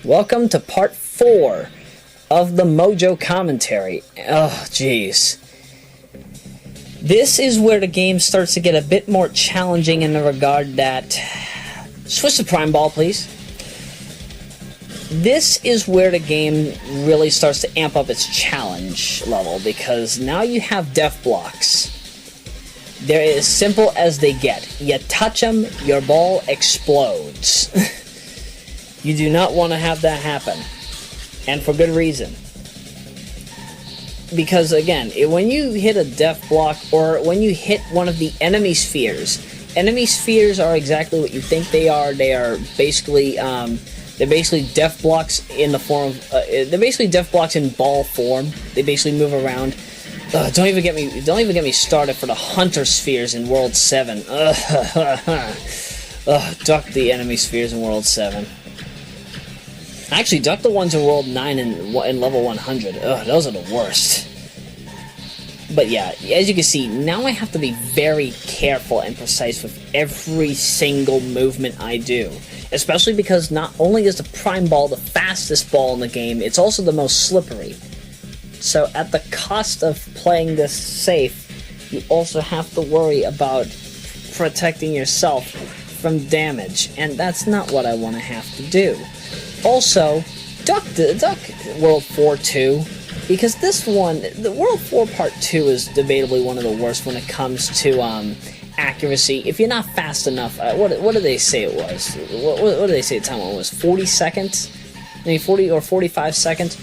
Welcome to part 4 of the Mojo commentary. Oh, jeez. This is where the game starts to get a bit more challenging in the regard that... Switch to Prime Ball, please. This is where the game really starts to amp up its challenge level, because now you have death blocks. They're as simple as they get. You touch them, your ball explodes. You do not want to have that happen. And for good reason. Because, again, when you hit a death block, or when you hit one of the enemy spheres are exactly what you think they are. They are basically, they're basically death blocks in the form of, they're basically death blocks in ball form. They basically move around. Don't even get me started for the hunter spheres in World 7. Duck the enemy spheres in World 7. Actually, duck the ones in World 9 and level 100. Those are the worst. But yeah, as you can see, now I have to be very careful and precise with every single movement I do. Especially because not only is the Prime Ball the fastest ball in the game, it's also the most slippery. So at the cost of playing this safe, you also have to worry about protecting yourself from damage. And that's not what I want to have to do. Also, duck World 4 too, because this one, the World 4 Part 2 is debatably one of the worst when it comes to accuracy. If you're not fast enough, what did they say it was? What did they say the time it was? 40 seconds? Maybe 40 or 45 seconds?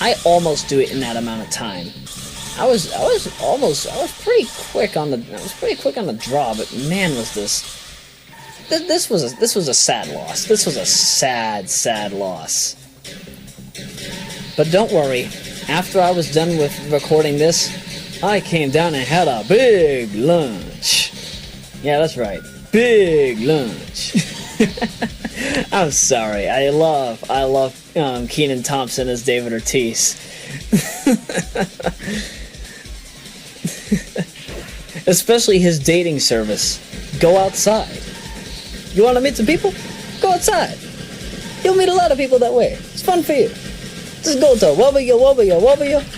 I almost do it in that amount of time. I was pretty quick on the draw, but man, was this was a sad loss. This was a sad loss. But don't worry, after I was done with recording this, I came down and had a big lunch. Yeah, that's right, big lunch. I'm sorry. I love Keenan Thompson as David Ortiz. Especially his dating service. Go outside. You want to meet some people? Go outside. You'll meet a lot of people that way. It's fun for you. Just go to wobble,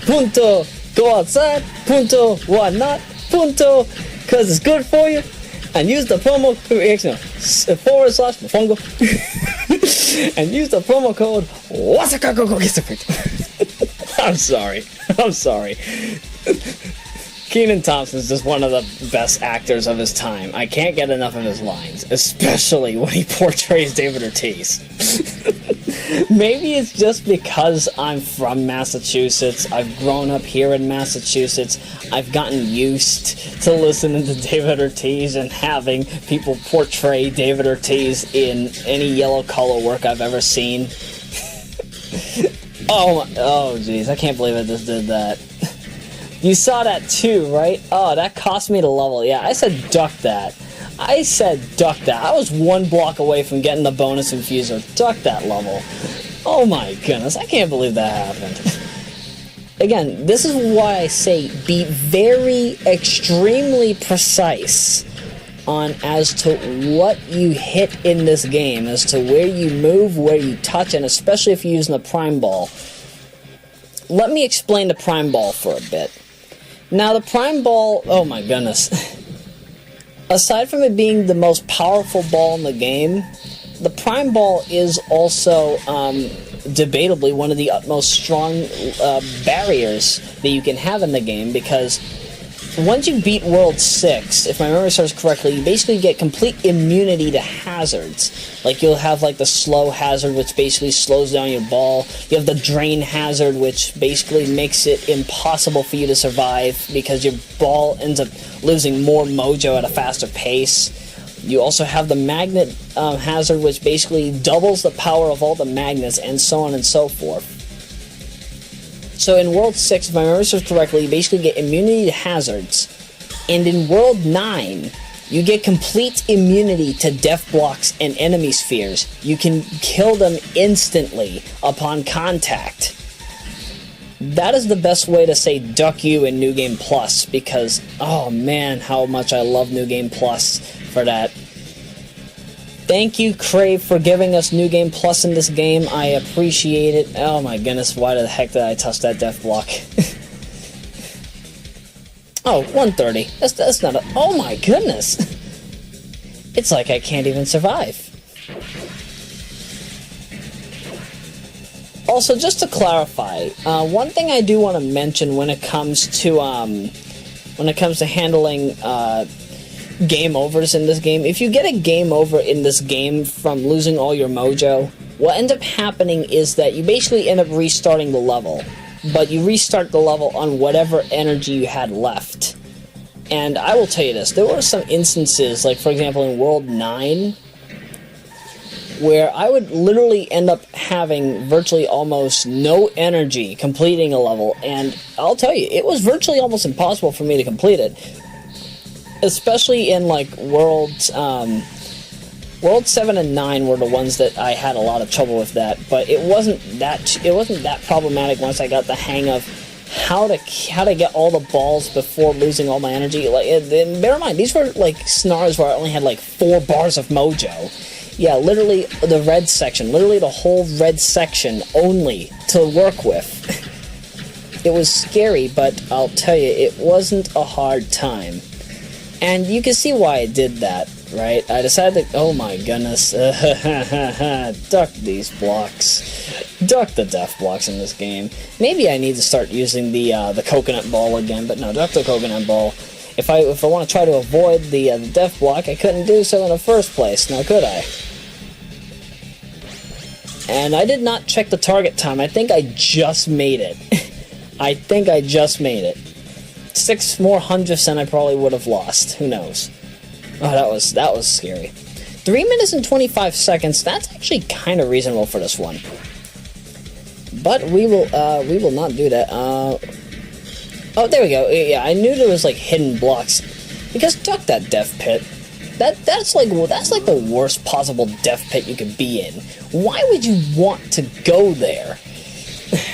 punto, go outside, punto, why not, punto, cause it's good for you, and use the promo, /mofongo, and use the promo code wasakagogo. I'm sorry. Keenan Thompson is just one of the best actors of his time. I can't get enough of his lines, especially when he portrays David Ortiz. Maybe it's just because I'm from Massachusetts. I've grown up here in Massachusetts. I've gotten used to listening to David Ortiz and having people portray David Ortiz in any yellow color work I've ever seen. Oh, jeez, I can't believe I just did that. You saw that too, right? Oh, that cost me the level. Yeah, I said duck that. I was one block away from getting the bonus infuser. Duck that level. Oh my goodness, I can't believe that happened. Again, this is why I say be very, extremely precise on as to what you hit in this game, as to where you move, where you touch, and especially if you're using the Prime Ball. Let me explain the Prime Ball for a bit. Now, the Prime Ball, oh my goodness. Aside from it being the most powerful ball in the game, the Prime Ball is also debatably one of the utmost strong barriers that you can have in the game, because once you beat World 6, if my memory serves correctly, you basically get complete immunity to hazards. Like, you'll have, like, the slow hazard, which basically slows down your ball. You have the drain hazard, which basically makes it impossible for you to survive because your ball ends up losing more mojo at a faster pace. You also have the magnet hazard, which basically doubles the power of all the magnets, and so on and so forth. So in World 6, if my memory serves correctly, you basically get immunity to hazards. And in World 9, you get complete immunity to death blocks and enemy spheres. You can kill them instantly upon contact. That is the best way to say duck you in New Game Plus, because, oh man, how much I love New Game Plus for that. Thank you, Crave, for giving us New Game Plus in this game. I appreciate it. Oh my goodness, why the heck did I touch that death block? Oh, 130. That's not a... Oh my goodness! It's like I can't even survive. Also, just to clarify, one thing I do want to mention when it comes to handling game overs in this game, if you get a game over in this game from losing all your mojo, what ends up happening is that you basically end up restarting the level, but you restart the level on whatever energy you had left. And I will tell you this, there were some instances, like for example in World 9, where I would literally end up having virtually almost no energy completing a level, and I'll tell you, it was virtually almost impossible for me to complete it. Especially in like World 7 and 9 were the ones that I had a lot of trouble with that, but it wasn't that problematic once I got the hang of how to get all the balls before losing all my energy. Like, bear in mind, these were like scenarios where I only had like 4 bars of mojo. Yeah, literally the red section, literally the whole red section only to work with. It was scary, but I'll tell you, it wasn't a hard time. And you can see why I did that, right? I decided to... Oh my goodness. Duck these blocks. Duck the death blocks in this game. Maybe I need to start using the coconut ball again, but no, duck the coconut ball. If I want to try to avoid the death block, I couldn't do so in the first place, now could I? And I did not check the target time. I think I just made it. I think I just made it. 6 more hundredths and I probably would have lost. Who knows? Oh, that was scary. 3 minutes and 25 seconds. That's actually kind of reasonable for this one. But we will not do that. Oh, there we go. Yeah, I knew there was like hidden blocks. Because duck that death pit. That's like the worst possible death pit you could be in. Why would you want to go there?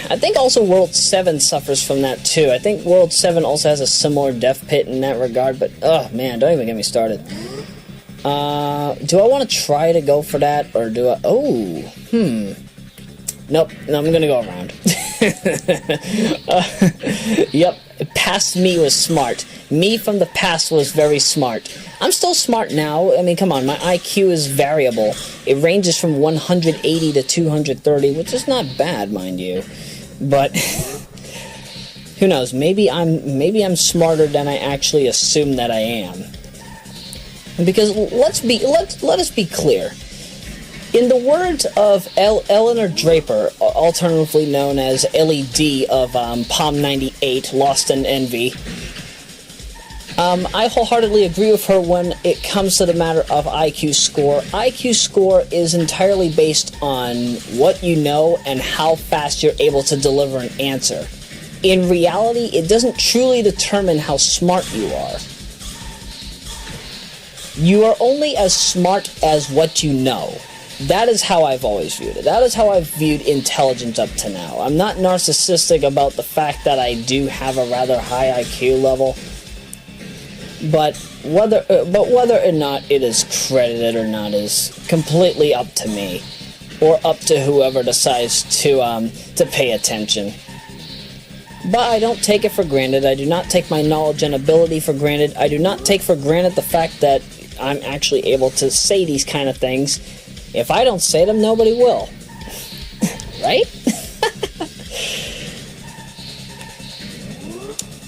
I think also World 7 suffers from that too. I think World 7 also has a similar death pit in that regard, but oh man, don't even get me started. Do I want to try to go for that, or do I... Oh, Nope, no, I'm gonna go around. Yep, past me was smart. Me from the past was very smart. I'm still smart now. I mean, come on, my IQ is variable. It ranges from 180 to 230, which is not bad, mind you. But who knows? Maybe I'm smarter than I actually assume that I am. Because let us be clear. In the words of Eleanor Draper, alternatively known as LED of Palm 98, Lost in Envy, I wholeheartedly agree with her when it comes to the matter of IQ score. IQ score is entirely based on what you know and how fast you're able to deliver an answer. In reality, it doesn't truly determine how smart you are. You are only as smart as what you know. That is how I've always viewed it. That is how I've viewed intelligence up to now. I'm not narcissistic about the fact that I do have a rather high IQ level, but whether or not it is credited or not is completely up to me, or up to whoever decides to pay attention. But I don't take it for granted. I do not take my knowledge and ability for granted. I do not take for granted the fact that I'm actually able to say these kind of things. If I don't say them, nobody will. Right?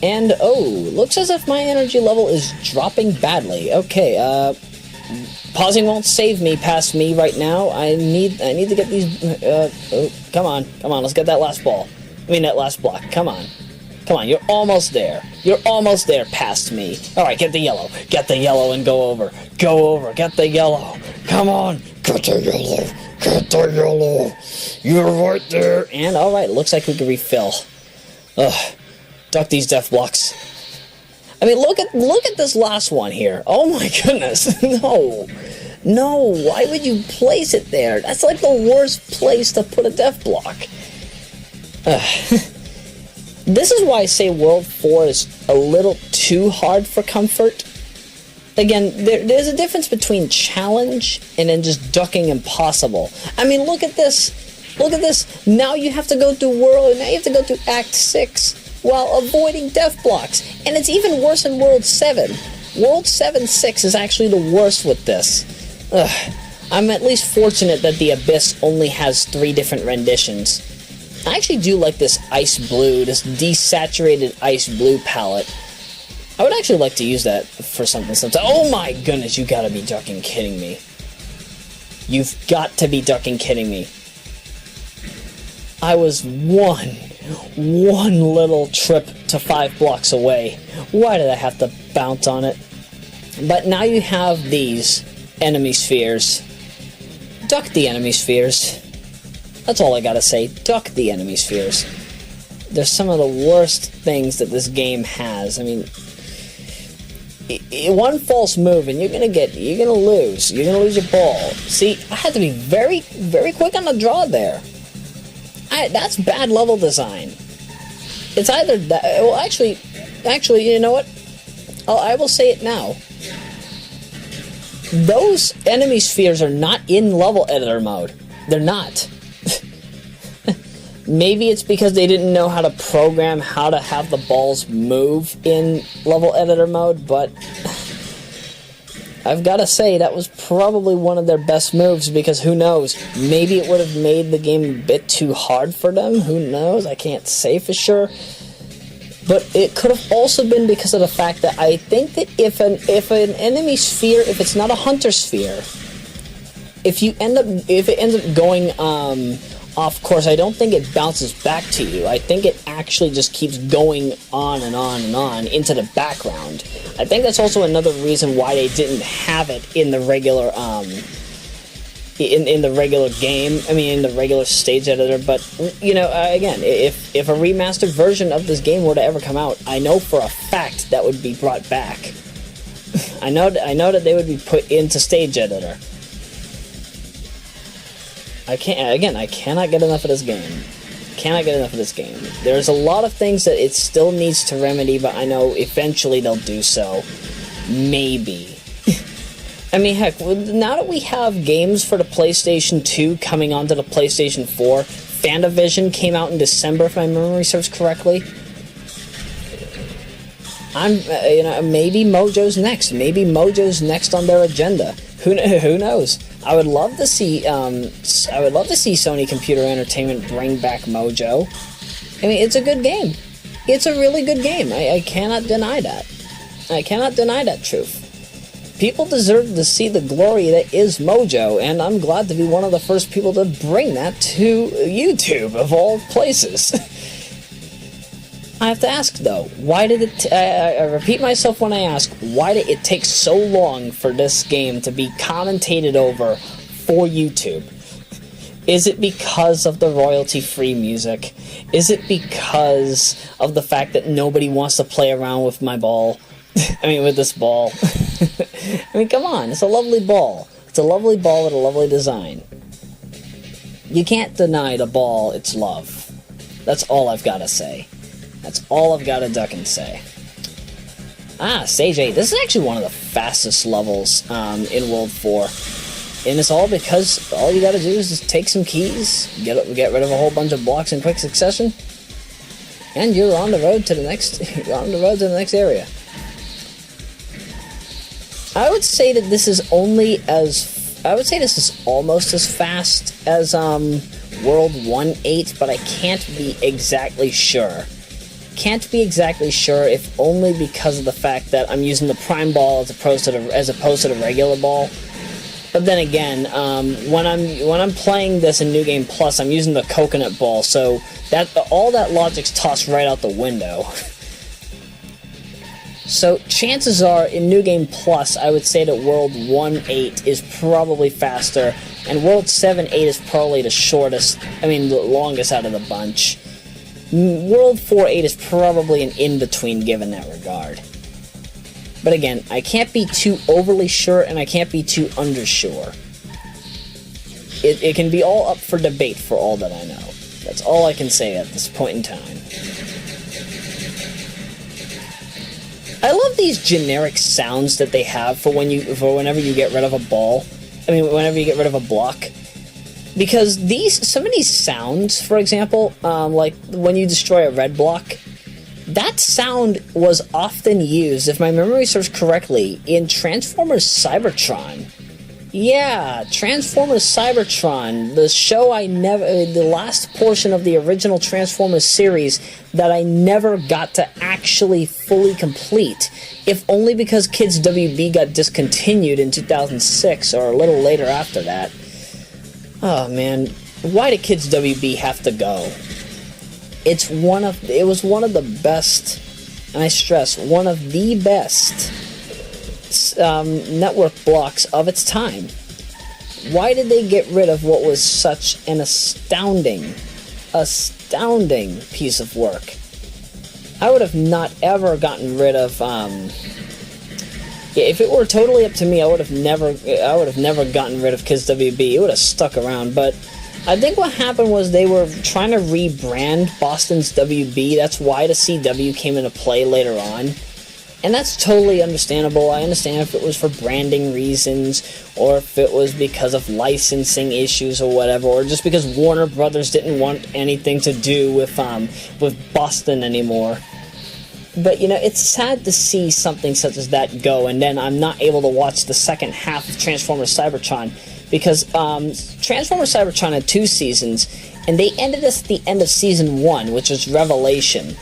And, oh, looks as if my energy level is dropping badly. Okay, pausing won't save me past me right now. I need to get these, oh, come on, let's get that last ball. I mean, that last block, come on, you're almost there. You're almost there past me. Alright, get the yellow and go over, get the yellow, come on, get the yellow, you're right there. And, alright, looks like we can refill. Ugh. Duck these death blocks. I mean, look at this last one here. Oh my goodness. No, why would you place it there? That's like the worst place to put a death block. This is why I say World 4 is a little too hard for comfort. Again, there's a difference between challenge and then just ducking impossible. I mean, look at this. Look at this. Now you have to go through now you have to go through Act 6 while avoiding death blocks. And it's even worse in World 7. World 7-6 is actually the worst with this. Ugh. I'm at least fortunate that the Abyss only has 3 different renditions. I actually do like this ice blue, this desaturated ice blue palette. I would actually like to use that for something sometime. Oh my goodness, you gotta be ducking kidding me. You've got to be ducking kidding me. I was one little trip to 5 blocks away. Why did I have to bounce on it? But now you have these enemy spheres. Duck the enemy spheres. That's all I gotta say. Duck the enemy spheres. They're some of the worst things that this game has. I mean, one false move and you're gonna lose. You're gonna lose your ball. See, I had to be very, very quick on the draw there. That's bad level design. It's either that. Well, actually, you know what? I will say it now. Those enemy spheres are not in level editor mode. They're not. Maybe it's because they didn't know how to program how to have the balls move in level editor mode, but I've got to say that was probably one of their best moves, because who knows, maybe it would have made the game a bit too hard for them. Who knows? I can't say for sure. But it could have also been because of the fact that I think that if an enemy sphere, if it's not a hunter sphere, if it ends up going off course, I don't think it bounces back to you. I think it actually just keeps going on and on and on into the background. I think that's also another reason why they didn't have it in the regular in the regular game. I mean, in the regular stage editor. But you know, again, if a remastered version of this game were to ever come out, I know for a fact that would be brought back. I know that they would be put into stage editor. I cannot get enough of this game. Cannot get enough of this game. There's a lot of things that it still needs to remedy, but I know eventually they'll do so. Maybe. I mean, heck, now that we have games for the PlayStation 2 coming onto the PlayStation 4, Fantavision came out in December, if my memory serves correctly. Maybe Mojo's next. Maybe Mojo's next on their agenda. Who knows? I would love to see Sony Computer Entertainment bring back Mojo. I mean, it's a good game. It's a really good game. I cannot deny that. I cannot deny that truth. People deserve to see the glory that is Mojo, and I'm glad to be one of the first people to bring that to YouTube, of all places. I have to ask, though, why did it... I repeat myself when I ask, why did it take so long for this game to be commentated over for YouTube? Is it because of the royalty-free music? Is it because of the fact that nobody wants to play around with my ball? I mean, with this ball. I mean, come on, it's a lovely ball. It's a lovely ball with a lovely design. You can't deny the ball its love. That's all I've got to say. That's all I've got to duck and say. Stage 8. This is actually one of the fastest levels in World 4. And it's all because all you got to do is just take some keys, get rid of a whole bunch of blocks in quick succession, and you're on the road to the next area. I would say that this is almost as fast as World 1.8, but I can't be exactly sure. Can't be exactly sure, if only because of the fact that I'm using the prime ball as opposed to the regular ball. But then again, when I'm playing this in New Game Plus, I'm using the coconut ball, so that all that logic's tossed right out the window. So chances are, in New Game Plus, I would say that World 1.8 is probably faster, and World 7.8 is probably the longest out of the bunch. World 4.8 is probably an in-between given that regard. But again, I can't be too overly sure, and I can't be too undersure. It can be all up for debate for all that I know. That's all I can say at this point in time. I love these generic sounds that they have for whenever you get rid of a ball. I mean, whenever you get rid of a block. Because some of these sounds, for example, like when you destroy a red block, that sound was often used, if my memory serves correctly, in Transformers Cybertron. Yeah, Transformers Cybertron, the show the last portion of the original Transformers series that I never got to actually fully complete, if only because Kids WB got discontinued in 2006 or a little later after that. Oh man, why did Kids WB have to go? It was one of the best, and I stress, one of the best network blocks of its time. Why did they get rid of what was such an astounding piece of work? I would have not ever gotten rid of, if it were totally up to me, I would have never gotten rid of Kids WB. It would have stuck around, but I think what happened was they were trying to rebrand Boston's WB. That's why the CW came into play later on. And that's totally understandable. I understand if it was for branding reasons, or if it was because of licensing issues or whatever, or just because Warner Brothers didn't want anything to do with Boston anymore. But, you know, it's sad to see something such as that go, and then I'm not able to watch the second half of Transformers Cybertron, because Transformers Cybertron had 2 seasons, and they ended us at the end of Season 1, which was Revelation.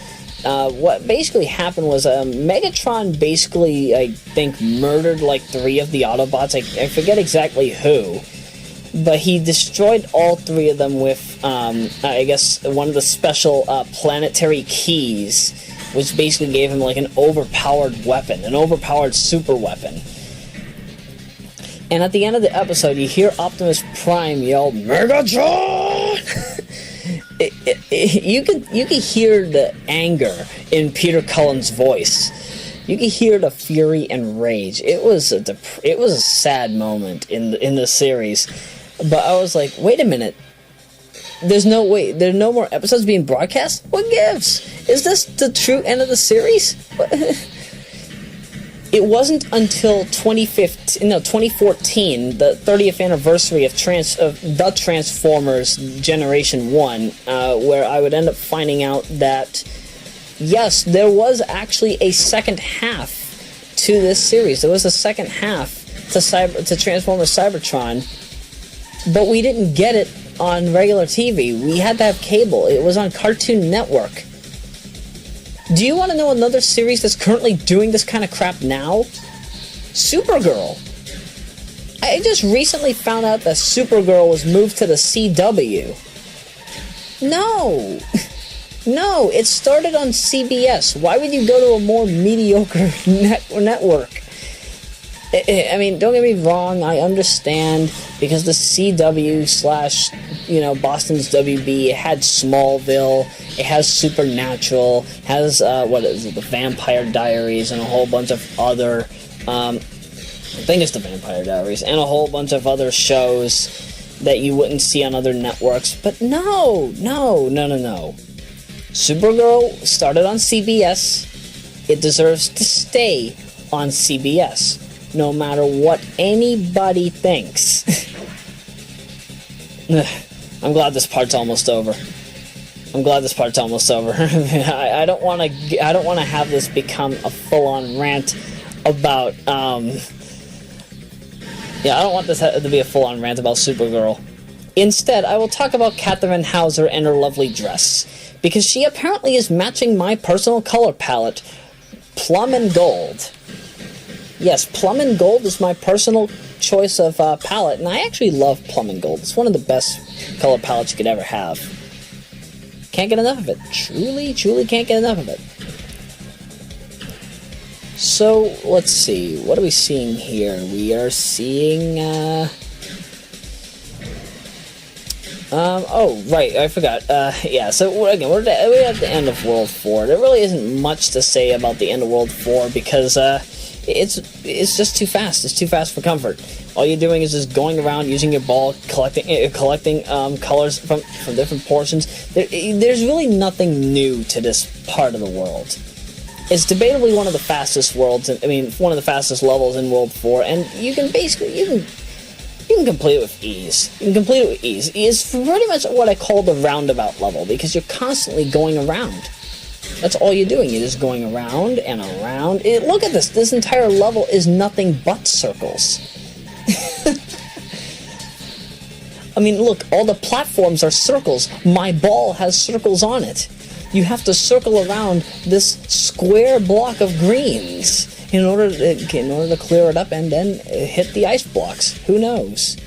What basically happened was Megatron basically, I think, murdered like 3 of the Autobots. I forget exactly who, but he destroyed all 3 of them with, I guess, one of the special planetary keys, which basically gave him like an overpowered weapon, an overpowered super weapon. And at the end of the episode, you hear Optimus Prime yell, "Megatron!" You could hear the anger in Peter Cullen's voice. You could hear the fury and rage. It was a sad moment in the series. But I was like, wait a minute. There's no more episodes being broadcast? What gives? Is this the true end of the series? It wasn't until 2014, the 30th anniversary of the Transformers Generation 1, where I would end up finding out that, yes, there was actually a second half to this series. There was a second half to Transformers Cybertron, but we didn't get it on regular TV. We had to have cable. It was on Cartoon Network. Do you want to know another series that's currently doing this kind of crap now? Supergirl. I just recently found out that Supergirl was moved to the CW. No. No, it started on CBS. Why would you go to a more mediocre network? I mean, don't get me wrong, I understand, because the CW / Boston's WB, it had Smallville, it has Supernatural, has, the Vampire Diaries, and a whole bunch of other, I think it's the Vampire Diaries, and a whole bunch of other shows that you wouldn't see on other networks, but no. Supergirl started on CBS, it deserves to stay on CBS. No matter what anybody thinks. I'm glad this part's almost over. I don't want to have this become a full-on rant about. I don't want this to be a full-on rant about Supergirl. Instead, I will talk about Catherine Hauser and her lovely dress, because she apparently is matching my personal color palette, plum and gold. Yes, plum and gold is my personal choice of palette, and I actually love plum and gold. It's one of the best color palettes you could ever have. Can't get enough of it. Truly can't get enough of it. So, let's see. What are we seeing here? We are seeing, oh, right, I forgot. So, again, we're at the end of World 4. There really isn't much to say about the end of World 4, because, it's just too fast. It's too fast for comfort. All you're doing is just going around using your ball, collecting colors from different portions. There's really nothing new to this part of the world. It's debatably one of the fastest worlds. I mean, one of the fastest levels in World 4, and you can basically you can complete it with ease. You can complete it with ease. It's pretty much what I call the roundabout level because you're constantly going around. That's all you're doing. You're just going around and around. Look at this. This entire level is nothing but circles. I mean, look, all the platforms are circles. My ball has circles on it. You have to circle around this square block of greens in order to clear it up and then hit the ice blocks. Who knows?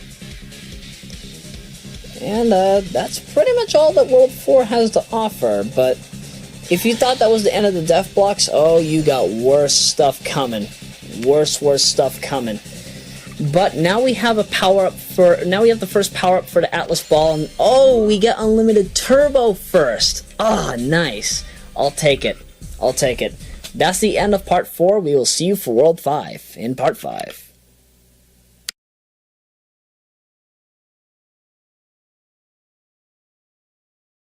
And that's pretty much all that World 4 has to offer, but if you thought that was the end of the death blocks, oh, you got worse stuff coming. Worse stuff coming. But now we have the first power-up for the Atlas Ball, and oh, we get unlimited turbo first. Ah, nice. I'll take it. That's the end of Part 4. We will see you for World 5 in Part 5.